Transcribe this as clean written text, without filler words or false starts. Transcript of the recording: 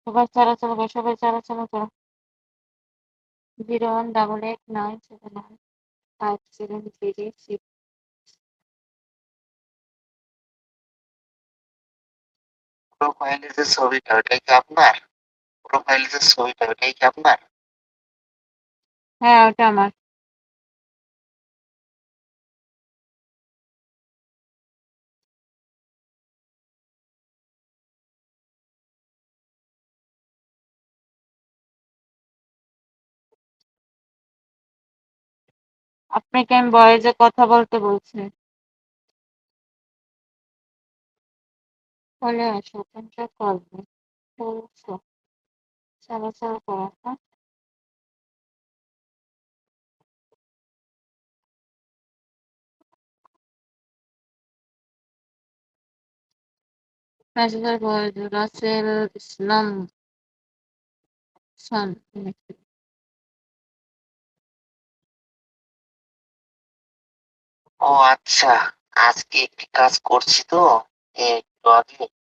সবাই চলাচল করো, সবাই চলাচল করো। 018897957957336। প্রোফাইলে যে ছবিটা ওটাই কি আপনার? প্রোফাইলে যে ছবিটা ওটাই কি আপনার? হ্যাঁ, ওটা আমার। আপনাকে আমি ভয়েসে কথা বলতে বলছি। চলে আসো, কোনটা করবে? বলছো চলাচল করো, হ্যাঁ? মেসেজের ভয়েস রাসেল ইসলাম খান। ও আচ্ছা, আজকে একটি কাজ করছি তো একটু আগে